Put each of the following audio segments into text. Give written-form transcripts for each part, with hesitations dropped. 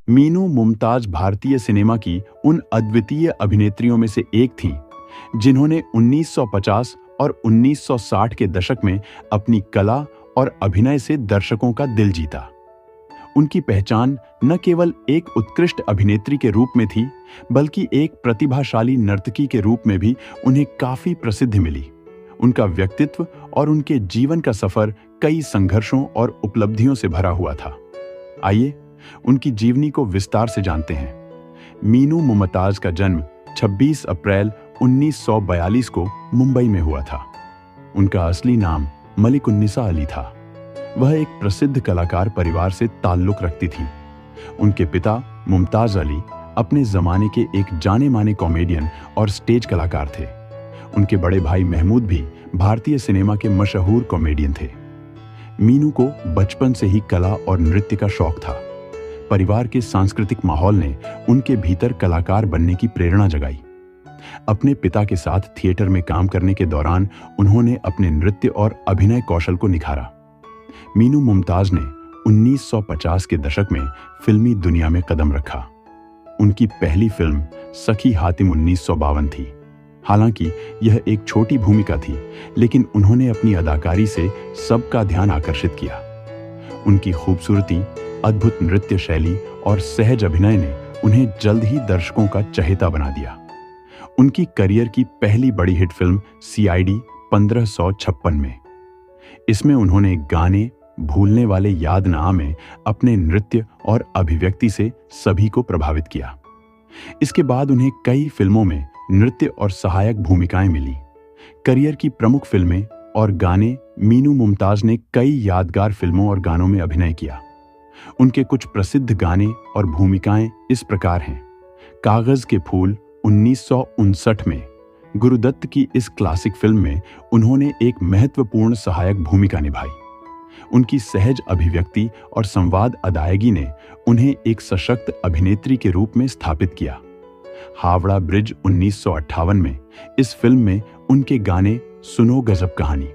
मीनू मुमताज भारतीय सिनेमा की उन अद्वितीय अभिनेत्रियों में से एक थीं, जिन्होंने 1950 और 1960 के दशक में अपनी कला और अभिनय से दर्शकों का दिल जीता। उनकी पहचान न केवल एक उत्कृष्ट अभिनेत्री के रूप में थी, बल्कि एक प्रतिभाशाली नर्तकी के रूप में भी उन्हें काफी प्रसिद्धि मिली। उनका व्यक्तित्व और उनके जीवन का सफर कई संघर्षों और उपलब्धियों से भरा हुआ था। आइए उनकी जीवनी को विस्तार से जानते हैं। मीनू मुमताज का जन्म 26 अप्रैल 1942 को मुंबई में हुआ था। उनका असली नाम मलिक उन्निसा अली था। वह एक प्रसिद्ध कलाकार परिवार से ताल्लुक रखती थी। उनके पिता मुमताज अली अपने जमाने के एक जाने माने कॉमेडियन और स्टेज कलाकार थे। उनके बड़े भाई महमूद भी भारतीय सिनेमा के मशहूर कॉमेडियन थे। मीनू को बचपन से ही कला और नृत्य का शौक था। परिवार के सांस्कृतिक माहौल ने उनके भीतर कलाकार बनने की प्रेरणा जगाई। अपने पिता के साथ थिएटर में काम करने के दौरान उन्होंने अपने नृत्य और अभिनय कौशल को निखारा। मीनू मुमताज ने 1950 के दशक में फिल्मी दुनिया में कदम रखा। उनकी पहली फिल्म सखी हातिम 1952 थी। हालांकि यह एक छोटी भूमिका थी, लेकिन उन्होंने अपनी अदाकारी से सबका ध्यान आकर्षित किया। उनकी खूबसूरती, अद्भुत नृत्य शैली और सहज अभिनय ने उन्हें जल्द ही दर्शकों का चहेता बना दिया। उनकी करियर की पहली बड़ी हिट फिल्म CID 1556 में। इसमें उन्होंने गाने भूलने वाले याद ना में अपने नृत्य और अभिव्यक्ति से सभी को प्रभावित किया। इसके बाद उन्हें कई फिल्मों में नृत्य और सहायक भूमिकाएं मिली। करियर की प्रमुख फिल्में और गाने मीनू मुमताज ने कई यादगार फिल्मों और गानों में अभिनय किया। उनके कुछ प्रसिद्ध गाने और भूमिकाएं इस प्रकार हैं। कागज के फूल 1959 में गुरुदत्त की इस क्लासिक फिल्म में उन्होंने एक महत्वपूर्ण सहायक भूमिका निभाई। उनकी सहज अभिव्यक्ति और संवाद अदायगी ने उन्हें एक सशक्त अभिनेत्री के रूप में स्थापित किया। हावड़ा ब्रिज 1958 में इस फिल्म में उनके गाने सुनो गजब कहानी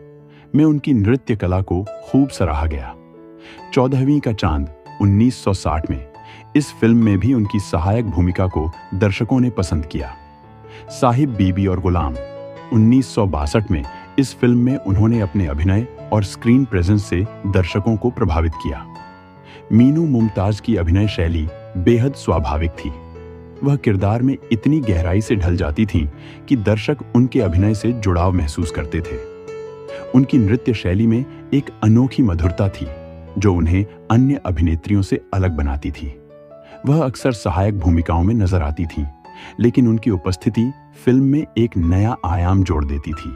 में उनकी नृत्य कला को खूब सराहा गया। 14वीं का चांद 1960 में इस फिल्म में भी उनकी सहायक भूमिका को दर्शकों ने पसंद किया। साहिब बीबी और गुलाम 1962 में इस फिल्म में उन्होंने अपने अभिनय और स्क्रीन प्रेजेंस से दर्शकों को प्रभावित किया। मीनू मुमताज की अभिनय शैली बेहद स्वाभाविक थी। वह किरदार में इतनी गहराई से ढल जाती थीं कि दर्शक उनके अभिनय से जुड़ाव महसूस करते थे। उनकी नृत्य शैली में एक अनोखी मधुरता थी, जो उन्हें अन्य अभिनेत्रियों से अलग बनाती थी। वह अक्सर सहायक भूमिकाओं में नजर आती थीं, लेकिन उनकी उपस्थिति फिल्म में एक नया आयाम जोड़ देती थी।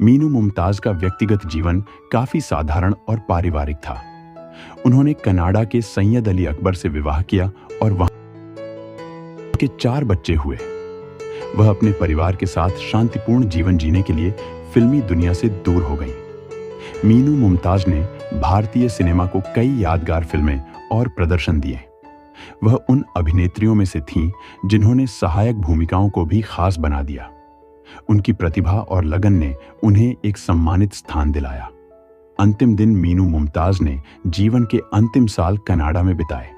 मीनू मुमताज का व्यक्तिगत जीवन काफी साधारण और पारिवारिक था। उन्होंने कनाडा के सैयद अली अकबर से विवाह किया और वहां के 4 बच्चे हुए। वह अपने परिवार के साथ शांतिपूर्ण जीवन जीने के लिए फिल्मी दुनिया से दूर हो गईं। मीनू मुमताज ने भारतीय सिनेमा को कई यादगार फिल्में और प्रदर्शन दिए। वह उन अभिनेत्रियों में से थीं जिन्होंने सहायक भूमिकाओं को भी खास बना दिया। उनकी प्रतिभा और लगन ने उन्हें एक सम्मानित स्थान दिलाया। अंतिम दिन मीनू मुमताज ने जीवन के अंतिम साल कनाडा में बिताए।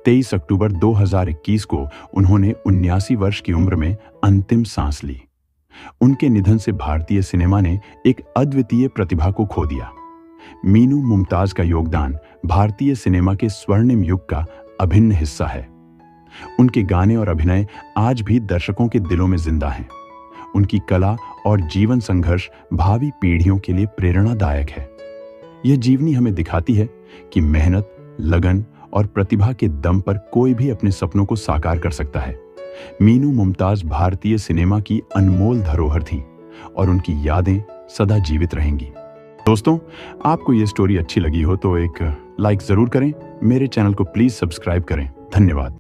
23 अक्टूबर 2021 को उन्होंने 79 वर्ष की उम्र में अंतिम सांस ली। उनके निधन से भारतीय सिनेमा ने एक अद्वितीय प्रतिभा को खो दिया। मीनू मुमताज का योगदान भारतीय सिनेमा के स्वर्णिम युग का अभिन्न हिस्सा है। उनके गाने और अभिनय आज भी दर्शकों के दिलों में जिंदा हैं। उनकी कला और जीवन संघर्ष भावी पीढ़ियों के लिए प्रेरणादायक है। यह जीवनी हमें दिखाती है कि मेहनत, लगन और प्रतिभा के दम पर कोई भी अपने सपनों को साकार कर सकता है। मीनू मुमताज भारतीय सिनेमा की अनमोल धरोहर थीं और उनकी यादें सदा जीवित रहेंगी। दोस्तों, आपको ये स्टोरी अच्छी लगी हो तो एक लाइक जरूर करें। मेरे चैनल को प्लीज सब्सक्राइब करें। धन्यवाद।